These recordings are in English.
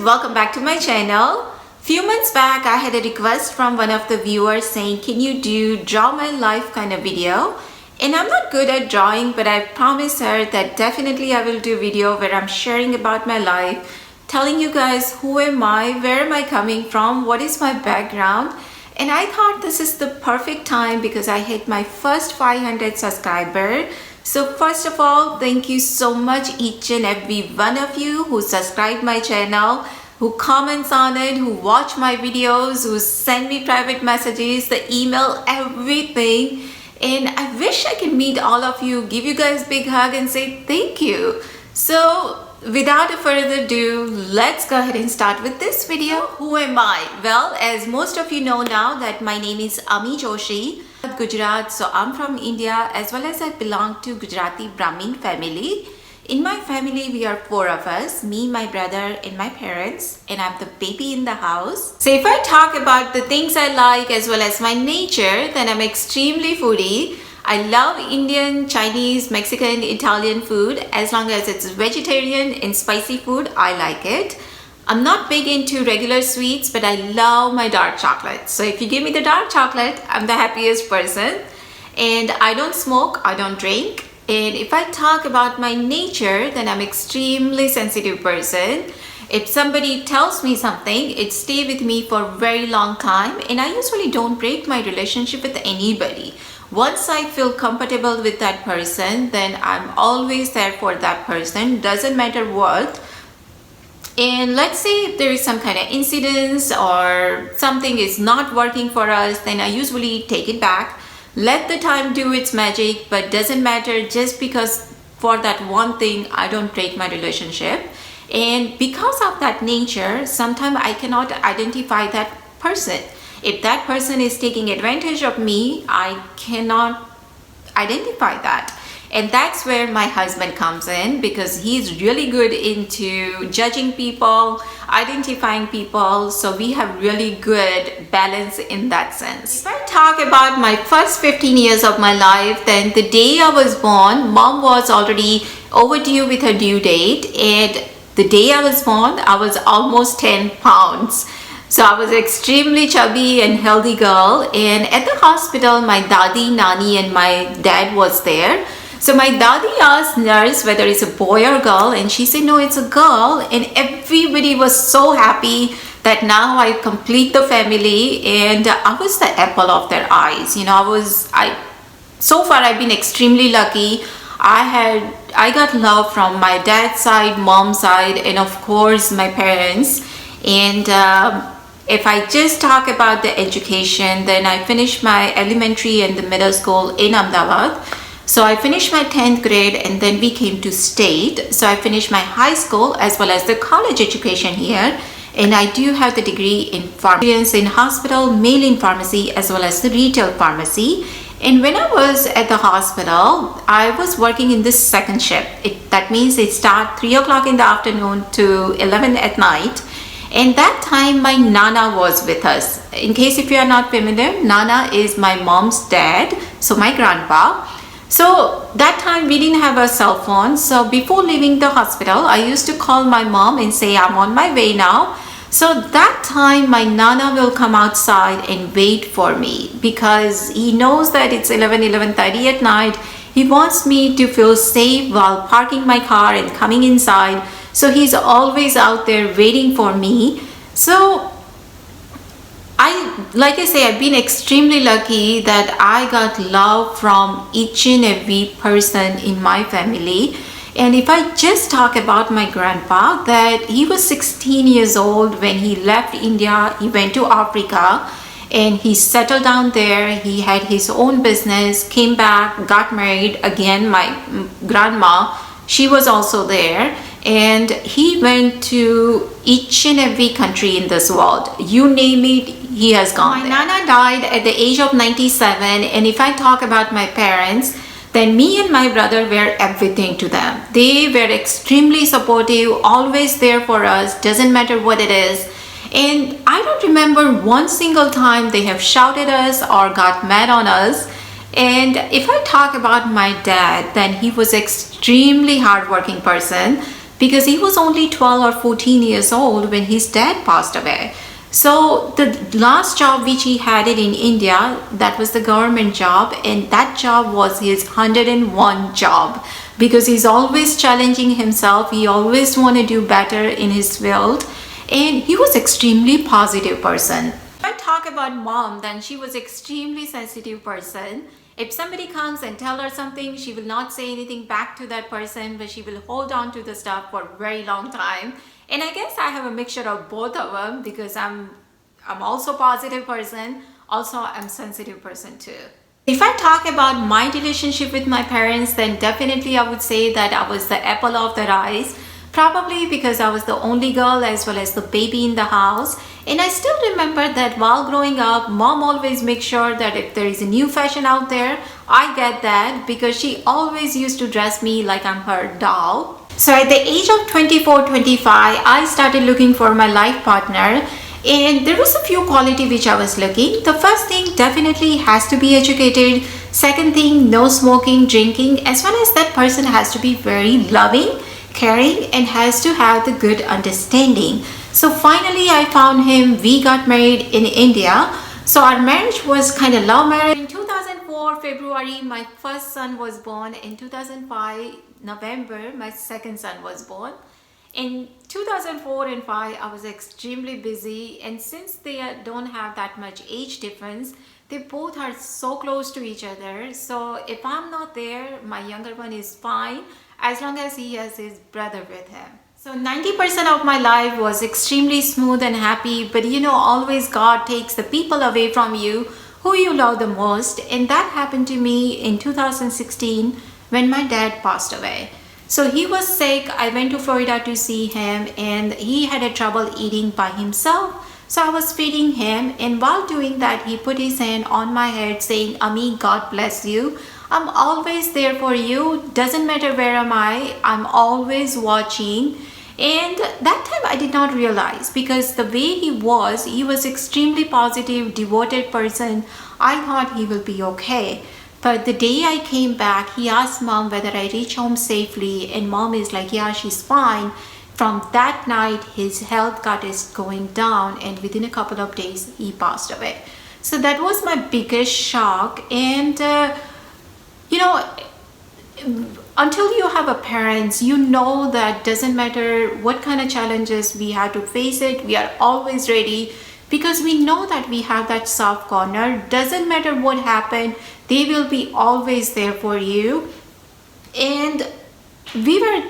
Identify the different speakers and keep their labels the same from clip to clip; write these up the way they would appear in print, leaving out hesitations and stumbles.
Speaker 1: welcome back to my channel. Few months back I had a request from one of the viewers saying, can you do draw my life kind of video? And I'm not good at drawing, but I promised her that definitely I will do a video where I'm sharing about my life, telling you guys who am I, where am I coming from, what is my background. And I thought this is the perfect time because I hit my first 500 subscriber. So first of all, thank you so much each and every one of you who subscribe my channel, who comments on it, who watch my videos, who send me private messages, the email, everything. And I wish I can meet all of you, give you guys a big hug and say thank you. So without further ado, let's go ahead and start with this video. Who am I? Well, as most of you know now that my name is Ami Joshi, Gujarat. So I'm from India, as well as I belong to Gujarati Brahmin family. In my family, we are 4 of us, me, my brother, and my parents, and I'm the baby in the house. So if I talk about the things I like as well as my nature, then I'm extremely foodie. I love Indian, Chinese, Mexican, Italian food. As long as it's vegetarian and spicy food, I like it. I'm not big into regular sweets, but I love my dark chocolate. So if you give me the dark chocolate, I'm the happiest person. And I don't smoke, I don't drink. And if I talk about my nature, then I'm extremely sensitive person. If somebody tells me something, it stays with me for a very long time. And I usually don't break my relationship with anybody. Once I feel comfortable with that person, then I'm always there for that person, doesn't matter what. And let's say if there is some kind of incident or something is not working for us, then I usually take it back. Let the time do its magic, but doesn't matter, just because for that one thing I don't break my relationship. And because of that nature, sometimes I cannot identify that person. If that person is taking advantage of me, I cannot identify that. And that's where my husband comes in, because he's really good into judging people, identifying people. So we have really good balance in that sense. If I talk about my first 15 years of my life, then the day I was born, mom was already overdue with her due date. And the day I was born, I was almost 10 pounds. So I was extremely chubby and healthy girl. And at the hospital, my dadi, nani, and my dad was there. So my dadi asked nurse whether it's a boy or girl, and she said no, it's a girl. And everybody was so happy that now I complete the family, and I was the apple of their eyes. You know, so far I've been extremely lucky. I got love from my dad's side, mom's side, and of course my parents. And if I just talk about the education, then I finished my elementary and the middle school in Ahmedabad. So I finished my 10th grade and then we came to state. So I finished my high school as well as the college education here. And I do have the degree in pharmacy, in hospital, mail in pharmacy, as well as the retail pharmacy. And when I was at the hospital, I was working in this second shift. That means it starts 3 o'clock in the afternoon to 11 at night. And that time my Nana was with us. In case if you are not familiar, Nana is my mom's dad, so my grandpa. So that time we didn't have a cell phone. So before leaving the hospital, I used to call my mom and say I'm on my way now. So that time my Nana will come outside and wait for me, because he knows that it's 11:30 at night. He wants me to feel safe while parking my car and coming inside. So he's always out there waiting for me. So like I say, I've been extremely lucky that I got love from each and every person in my family. And if I just talk about my grandpa, that he was 16 years old when he left India. He went to Africa and he settled down there. He had his own business, came back, got married. Again, my grandma, she was also there. And he went to each and every country in this world. You name it, he has gone there. My Nana died at the age of 97. And if I talk about my parents, then me and my brother were everything to them. They were extremely supportive, always there for us, doesn't matter what it is. And I don't remember one single time they have shouted us or got mad on us. And if I talk about my dad, then he was extremely hardworking person. because he was only 12 or 14 years old when his dad passed away. So the last job which he had it in India, that was the government job, and that job was his 101 job, because he's always challenging himself. He always want to do better in his field, and he was extremely positive person. If I talk about mom, then she was extremely sensitive person. If somebody comes and tell her something, she will not say anything back to that person, but she will hold on to the stuff for a very long time. And I guess I have a mixture of both of them, because I'm also a positive person, also I'm sensitive person too. If I talk about my relationship with my parents, then definitely I would say that I was the apple of their eyes. Probably because I was the only girl as well as the baby in the house. And I still remember that while growing up, mom always makes sure that if there is a new fashion out there, I get that, because she always used to dress me like I'm her doll. So at the age of 24, 25, I started looking for my life partner. And there was a few quality which I was looking. The first thing definitely has to be educated. Second thing, no smoking, drinking, as well as that person has to be very loving, caring, and has to have the good understanding. So finally I found him. We got married in India. So our marriage was kind of love marriage. In 2004 February, my first son was born. In 2005 November, my second son was born. In 2004 and 5, I was extremely busy, and since they don't have that much age difference, they both are so close to each other. So if I'm not there, my younger one is fine as long as he has his brother with him. So 90% of my life was extremely smooth and happy, but always God takes the people away from you who you love the most, and that happened to me in 2016 when my dad passed away. So he was sick. I went to Florida to see him, and he had a trouble eating by himself. So I was feeding him, and while doing that, he put his hand on my head saying, "Ami, God bless you. I'm always there for you. Doesn't matter where am I'm always watching." And that time I did not realize, because the way he was extremely positive, devoted person. I thought he will be okay. But the day I came back, he asked mom whether I reached home safely, and mom is like, "Yeah, she's fine." From that night, his health got going down, and within a couple of days, he passed away. So that was my biggest shock. And until you have a parents, that doesn't matter what kind of challenges we have to face it, we are always ready, because we know that we have that soft corner. Doesn't matter what happened, they will be always there for you. And we were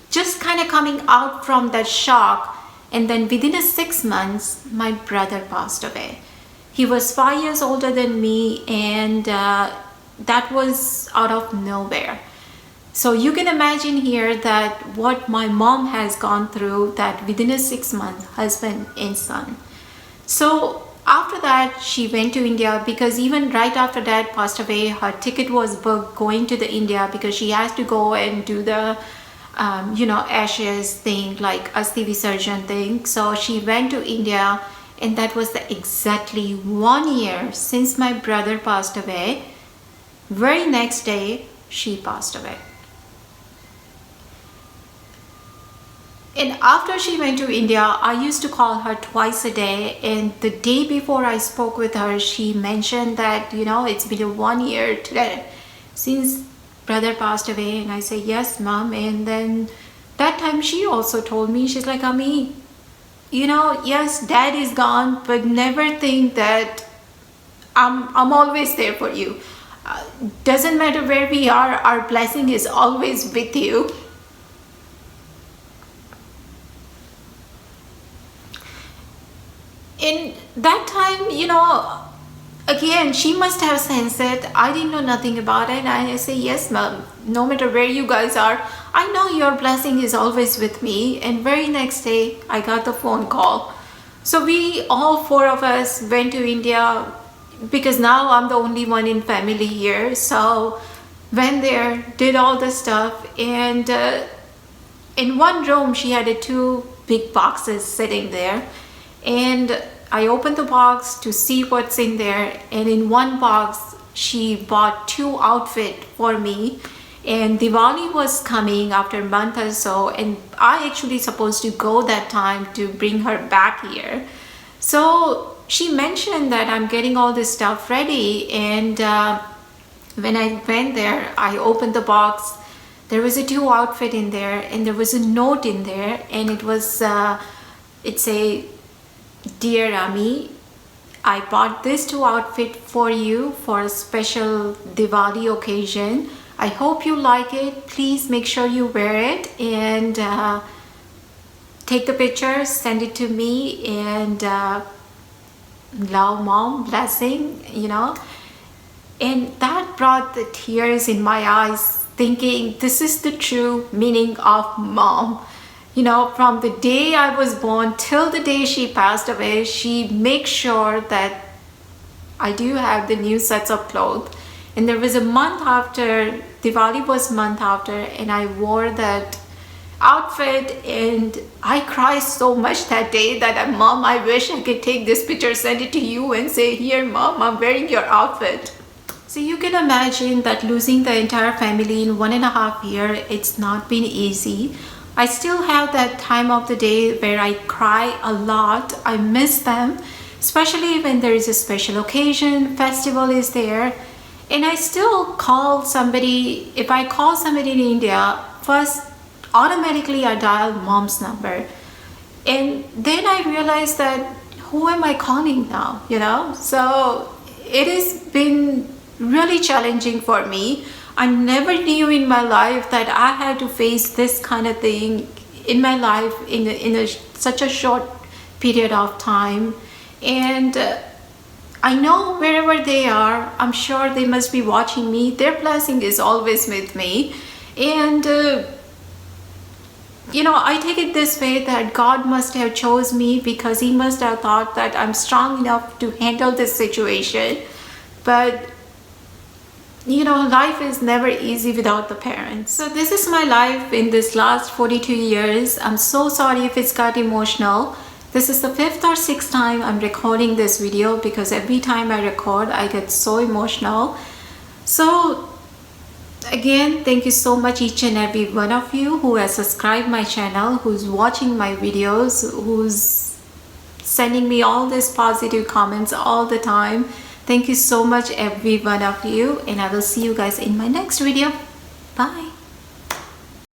Speaker 1: just kind of coming out from that shock, and then within 6 months, my brother passed away. He was 5 years older than me, and that was out of nowhere. So you can imagine here that what my mom has gone through, that within 6 months, husband and son. So after that, she went to India, because even right after dad passed away, her ticket was booked going to the India, because she has to go and do the ashes thing, like Asti Visarjan thing. So she went to India, and that was exactly 1 year since my brother passed away. Very next day, she passed away. And after she went to India, I used to call her twice a day. And the day before I spoke with her, she mentioned that, it's been 1 year today since brother passed away. And I say, "Yes, mom." And then that time she also told me, she's like, "Ami, yes, dad is gone, but never think that I'm always there for you. Doesn't matter where we are, our blessing is always with you." In that time, again, she must have sensed it. I didn't know nothing about it. And I say, "Yes, mom, no matter where you guys are, I know your blessing is always with me." And very next day, I got the phone call. So we, all 4 of us, went to India, because now I'm the only one in family here. So went there, did all the stuff. And in one room, she had 2 big boxes sitting there. And I opened the box to see what's in there, and in one box she bought 2 outfits for me, and Diwali was coming after a month or so, and I actually supposed to go that time to bring her back here. So she mentioned that I'm getting all this stuff ready, and when I went there, I opened the box. There was a two outfit in there, and there was a note in there, and it was it's a, "Dear Ami, I bought this two outfit for you for a special Diwali occasion. I hope you like it. Please make sure you wear it and take the pictures, send it to me, and love, mom, blessing," And that brought the tears in my eyes, thinking this is the true meaning of mom. From the day I was born till the day she passed away, she makes sure that I do have the new sets of clothes. And there was a month after, Diwali was a month after, and I wore that outfit, and I cried so much that day that, "Mom, I wish I could take this picture, send it to you and say, 'Here, Mom, I'm wearing your outfit.'" So you can imagine that losing the entire family in 1.5 years, it's not been easy. I still have that time of the day where I cry a lot. I miss them, especially when there is a special occasion, festival is there. And I still call somebody. If I call somebody in India, first automatically I dial mom's number. And then I realized that, who am I calling now? So it has been really challenging for me. I never knew in my life that I had to face this kind of thing in my life in such a short period of time. And I know wherever they are, I'm sure they must be watching me. Their blessing is always with me. And I take it this way, that God must have chose me because he must have thought that I'm strong enough to handle this situation. But life is never easy without the parents. So this is my life in this last 42 years. I'm so sorry if it's got emotional. This is the 5th or 6th time I'm recording this video, because every time I record, I get so emotional. So again, thank you so much, each and every one of you who has subscribed my channel, who's watching my videos, who's sending me all these positive comments all the time. Thank you so much, every one of you, and I will see you guys in my next video. Bye.